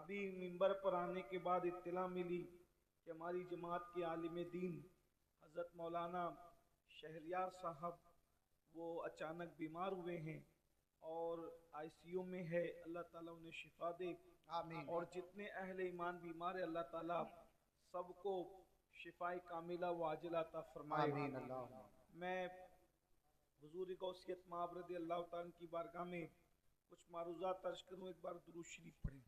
ابھی منبر پر آنے کے بعد اطلاع ملی کہ ہماری جماعت کے عالم دین حضرت مولانا شہریار صاحب وہ اچانک بیمار ہوئے ہیں اور آئی سی یو میں ہے. اللہ تعالیٰ انہیں شفا دے. آمین. اور جتنے اہل ایمان بیمار ہے اللہ تعالیٰ سب کو شفائے کاملہ و عاجلہ عطا فرمائے. آمین. اللہ میں حضور غوثیت مآب رضی اللہ تعالیٰ کی بارگاہ میں کچھ معروضات عرض کروں. ایک بار درود شریف پڑھیں.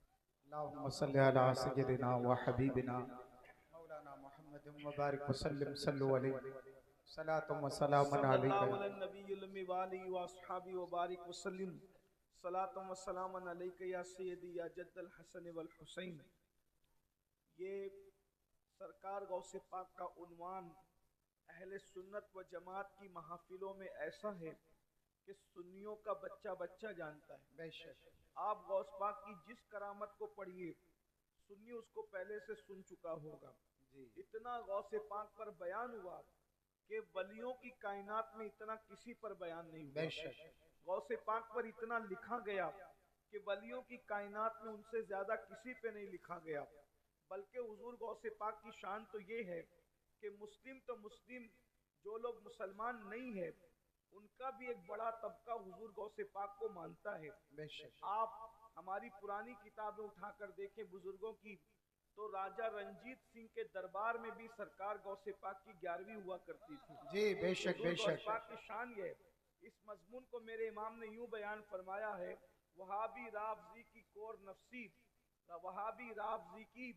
اللہم صلی علی سیدنا و حبیبنا مولانا محمد مبارک وسلم صلو علیہ صلاة و سلام صلی اللہ علیکہ. علی النبی المی والی و اصحابی و بارک وسلم صلاة و سلام علیکہ یا سیدی یا جد الحسن والحسین. یہ سرکار غوث پاک کا عنوان اہل سنت و جماعت کی محافلوں میں ایسا ہے کہ سنیوں کا بچہ بچہ جانتا ہے. بے شک. آپ غوث پاک کی جس کرامت کو پڑھیے سنی اس کو پہلے سے سن چکا ہوگا. جی. اتنا غوث پاک پر بیان ہوا کہ ولیوں کی کائنات میں اتنا کسی پر بیان نہیں ہوا. بے شک. غوث پاک پر اتنا لکھا گیا کہ ولیوں کی کائنات میں ان سے زیادہ کسی پہ نہیں لکھا گیا. بلکہ حضور غوث پاک کی شان تو یہ ہے کہ مسلم تو مسلم جو لوگ مسلمان نہیں ہے ان کا بھی ایک بڑا طبقہ حضور غوث پاک کو مانتا ہے. بے شک. آپ ہماری پرانی کتابیں اٹھا کر دیکھیں بزرگوں کی تو راجہ رنجیت سنگھ کے دربار میں بھی سرکار غوث پاک کی 11ویں ہوا کرتی تھی. جی بے شک. بے حضور غوث شک. پاک کی شان یہ ہے. اس مضمون کو میرے امام نے یوں بیان فرمایا ہے: وہابی رافضی کی کور نفسی، وہابی رافضی کی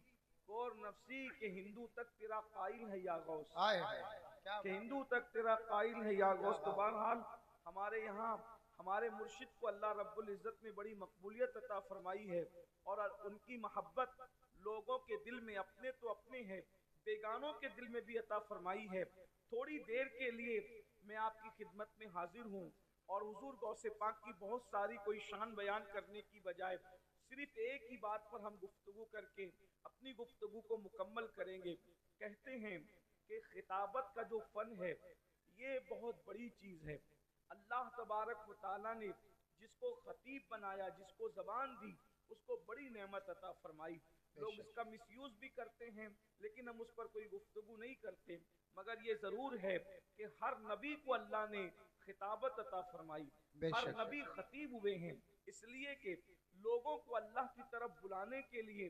کور نفسی کہ ہندو تک تیرا قائل ہے یا غوث، آئے آئے. کیا کہ ہندو تک تیرا قائل ہے یا غوث. تو بہرحال ہمارے یہاں ہمارے مرشد کو اللہ رب العزت نے بڑی مقبولیت عطا فرمائی ہے اور ان کی محبت لوگوں کے دل میں اپنے تو اپنے ہیں بیگانوں کے دل میں بھی عطا فرمائی ہے. تھوڑی دیر کے لیے میں آپ کی خدمت میں حاضر ہوں اور حضور غوث پاک کی بہت ساری کوئی شان بیان کرنے کی بجائے صرف ایک ہی بات پر ہم گفتگو کر کے اپنی گفتگو کو مکمل کریں گے. کہتے ہیں کہ خطابت کا جو فن ہے یہ بہت بڑی چیز ہے. اللہ تبارک و تعالیٰ نے جس کو خطیب بنایا، جس کو زبان دی، اس کو بڑی نعمت عطا فرمائی. لوگ اس کا مس یوز بھی کرتے ہیں لیکن ہم اس پر کوئی گفتگو نہیں کرتے. مگر یہ ضرور ہے کہ ہر نبی کو اللہ نے خطابت عطا فرمائی. ہر نبی خطیب ہوئے ہیں اس لیے کہ لوگوں کو اللہ کی طرف بلانے کے لیے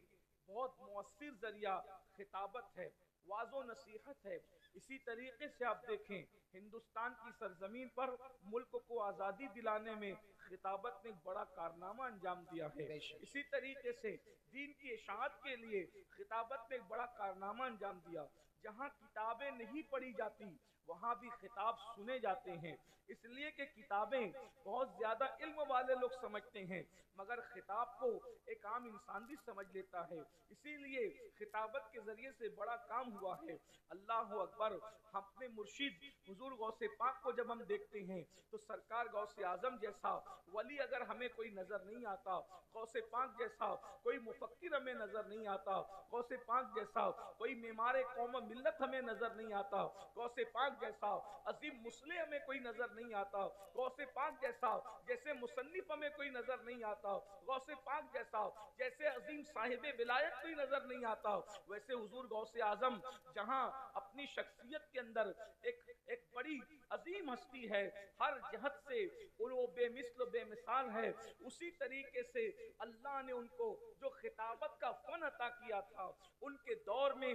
بہت مؤثر ذریعہ خطابت ہے، واعظ و نصیحت ہے. اسی طریقے سے آپ دیکھیں ہندوستان کی سرزمین پر ملک کو آزادی دلانے میں خطابت نے ایک بڑا کارنامہ انجام دیا ہے. اسی طریقے سے دین کی اشاعت کے لیے خطابت نے ایک بڑا کارنامہ انجام دیا. جہاں کتابیں نہیں پڑھی جاتی وہاں بھی خطاب سنے جاتے ہیں، اس لیے کہ کتابیں بہت زیادہ علم والے لوگ سمجھتے ہیں مگر خطاب کو ایک عام انسان بھی سمجھ لیتا ہے. اسی لیے خطابت کے ذریعے سے بڑا کام ہوا ہے. اللہ اکبر. ہم اپنے مرشد حضور غوث پاک کو جب ہم دیکھتے ہیں تو سرکار غوث اعظم جیسا ولی اگر ہمیں کوئی نظر نہیں آتا، غوث پاک جیسا کوئی مفکر ہمیں نظر نہیں آتا، غوث پاک جیسا کوئی معمار قوم و ملت ہمیں نظر نہیں آتا، غوث پاک جیسا عظیم مصلح ہمیں کوئی نظر نہیں آتا، غوث پاک جیسا جیسے مصنف ہمیں کوئی نظر نہیں آتا، غوث پاک جیسا جیسے عظیم صاحب ولایت کوئی نظر نہیں آتا، ویسے حضور غوث اعظم جہاں اپنی شخصیت کے اندر ایک بڑی عظیم ہستی ہے، ہر جہت سے وہ بے مثل و بے مثال ہے. اسی طریقے سے اللہ نے ان کو جو خطابت کا فن عطا کیا تھا ان کے دور میں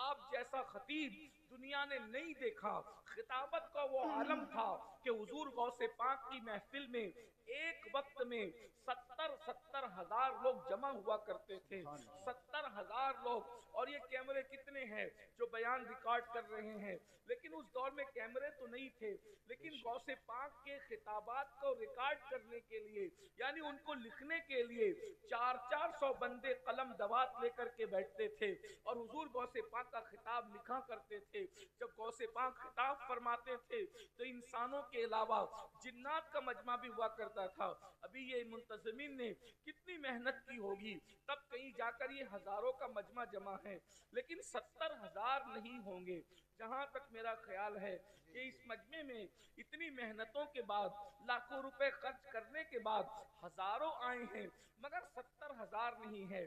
آپ جیسا خطیب دنیا نے نہیں دیکھا. خطابت کا وہ عالم تھا کہ حضور غوث پاک کی محفل میں ایک وقت میں 70 ہزار لوگ جمع ہوا کرتے تھے. 70,000 لوگ. اور یہ کیمرے کتنے ہیں جو بیان ریکارڈ کر رہے ہیں، لیکن اس دور میں کیمرے تو نہیں تھے. لیکن غوث پاک کے خطابات کو ریکارڈ کرنے کے لیے یعنی ان کو لکھنے کے لیے 400 بندے قلم دوات لے کر کے بیٹھتے تھے اور حضور غوث پاک کا خطاب لکھا کرتے تھے. جب غوث پاک خطاب فرماتے تھے تو انسانوں کے علاوہ جنات کا مجمع بھی ہوا کرتا تھا. ابھی یہ منتظمین نے کتنی محنت کی ہوگی تب کہیں جا کر یہ ہزاروں کا مجمع جمع ہے، لیکن 70,000 نہیں ہوں گے. جہاں تک میرا خیال ہے کہ اس مجمع میں اتنی محنتوں کے بعد لاکھوں روپے خرچ کرنے کے بعد ہزاروں آئے ہیں مگر 70,000 نہیں ہے.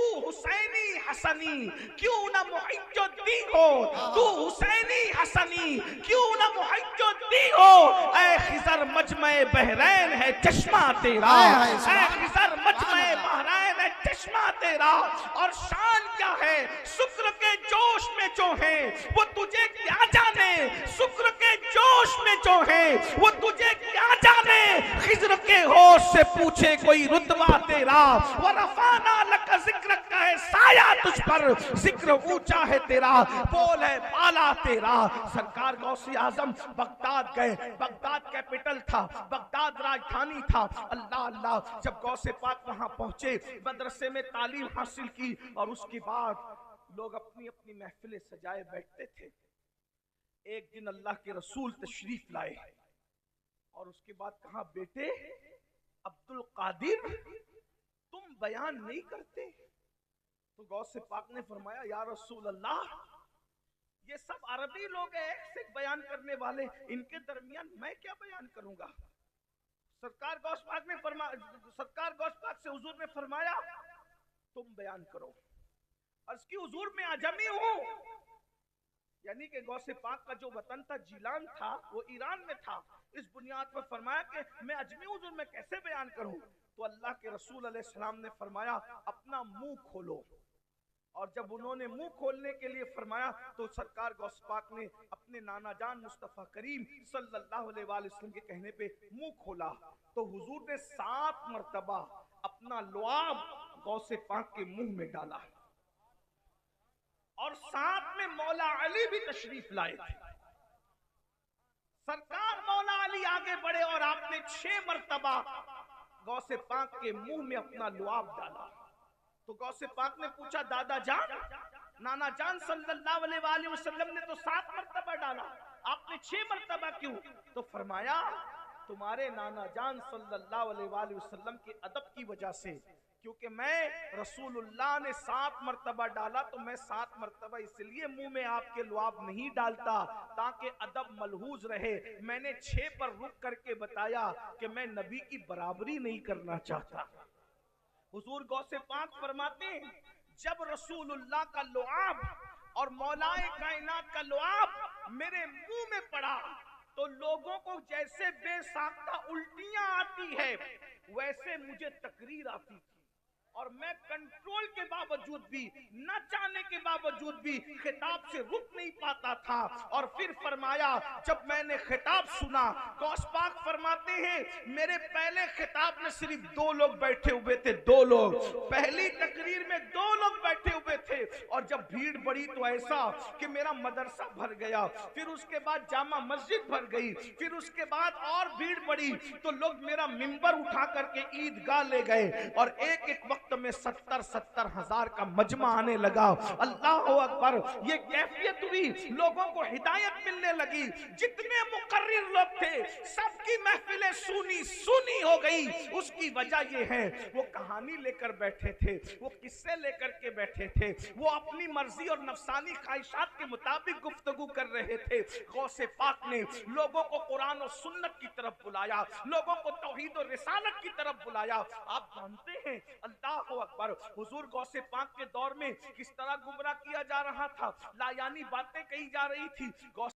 تو حسینی حسنی کیوں نہ محج الدین ہو، تو حسینی حسنی کیوں نہ محج الدین ہو، اے خضر مجمع بحرین ہے چشمہ تیرا، اے خضر مجمع بحرین ہے چشمہ تیرا، اور شان کیا ہے شکر کے جوش میں جو ہے وہ تجھے کیا جانے، شکر کے جوش میں جو ہے وہ تجھے کیا جانے، خضر کے ہوش سے پوچھے کوئی رتبہ تیرا، ورفعنا لک ذکرک کا ہے سایہ تجھ پر، ذکر اونچا ہے تیرا، بول ہے بالا تیرا۔ سرکار غوث اعظم بغداد گئے، بغداد کیپٹل تھا، بغداد راجدھانی تھا، اللہ اللہ، جب غوث پاک وہاں پہنچے مدرسے میں تعلیم حاصل کی، اور اس کے بعد لوگ اپنی اپنی محفلیں سجائے بیٹھتے تھے۔ ایک دن اللہ کے رسول تشریف لائے اور اس کے بعد کہا بیٹے عبد القادر تم بیان نہیں کرتے؟ تو غوث پاک نے فرمایا یا رسول اللہ یہ سب عربی لوگ ہیں، ایک سے ایک بیان کرنے والے، ان کے درمیان میں کیا بیان کروں گا؟ سرکار غوث پاک سے حضور نے فرمایا تم بیان کرو۔ عرض کی حضور میں عجمی ہوں، یعنی کہ غوث پاک کا جو وطن تھا جیلان تھا وہ ایران میں تھا، اس بنیاد پر فرمایا کہ میں عجمی ہوں حضور میں کیسے بیان کروں؟ تو اللہ کے رسول علیہ السلام نے فرمایا اپنا منہ کھولو، اور جب انہوں نے منہ کھولنے کے لیے فرمایا تو سرکار غوث پاک نے اپنے نانا جان مصطفیٰ کریم صلی اللہ علیہ وآلہ وسلم کے کہنے پہ منہ کھولا، تو حضور نے 7 مرتبہ اپنا لعاب غوث پاک کے منہ میں ڈالا، اور ساتھ میں مولا علی بھی تشریف لائے تھے۔ سرکار مولا علی آگے بڑھے اور آپ نے 6 مرتبہ غوث پاک کے منہ میں اپنا لعاب ڈالا۔ تو غوث پاک نے پوچھا دادا جان، نانا جان صلی اللہ علیہ وآلہ وسلم نے تو 7 مرتبہ ڈالا، آپ نے 6 مرتبہ کیوں؟ تو فرمایا تمہارے نانا جان صلی اللہ علیہ وآلہ وسلم کے ادب کی وجہ سے، کیونکہ میں رسول اللہ نے 7 مرتبہ ڈالا تو میں 7 مرتبہ اس لیے منہ میں آپ کے لعاب نہیں ڈالتا تاکہ ادب ملحوظ رہے، میں نے 6 پر رک کر کے بتایا کہ میں نبی کی برابری نہیں کرنا چاہتا۔ حضور غوث پاک فرماتے ہیں جب رسول اللہ کا لعاب اور مولا کائنات کا لعاب میرے منہ میں پڑا تو لوگوں کو جیسے بے ساختہ الٹیاں آتی ہے ویسے مجھے تقریر آتی تھی، اور میں کنٹرول کے باوجود بھی، نہ چاہنے کے باوجود بھی خطاب سے رک نہیں پاتا تھا۔ اور پھر فرمایا جب میں نے خطاب سنا، غوث پاک فرماتے ہیں میرے پہلے خطاب میں صرف 2 لوگ بیٹھے ہوئے تھے، 2 لوگ، پہلی تقریر میں 2 لوگ بیٹھے ہوئے تھے، اور جب بھیڑ بڑی تو ایسا کہ میرا مدرسہ بھر گیا، پھر اس کے بعد جامع مسجد بھر گئی، پھر اس کے بعد اور بھیڑ بڑی تو لوگ میرا منبر اٹھا کر کے عیدگاہ لے گئے، اور ایک ایک وقت میں 70 ہزار کا مجمع آنے لگا۔ اللہ اکبر، یہ کیفیت ہوئی، لوگوں کو ہدایت ملنے لگی، جتنے مقرر لوگ تھے سب کی محفلیں سونی ہو گئی۔ اس کی وجہ یہ ہے وہ کہانی لے کر بیٹھے تھے، وہ قصے لے کر کے بیٹھے تھے، وہ اپنی مرضی اور نفسانی خواہشات کے مطابق گفتگو کر رہے تھے۔ غوث پاک نے لوگوں کو قرآن و سنت کی طرف بلایا، لوگوں کو توحید و رسالت کی طرف بلایا۔ آپ جانتے ہیں اللہ اکبر، حضور غوث پاک کے دور میں کس طرح گمراہ کیا جا رہا تھا، لا یعنی باتیں کہی جا رہی تھی۔ غوث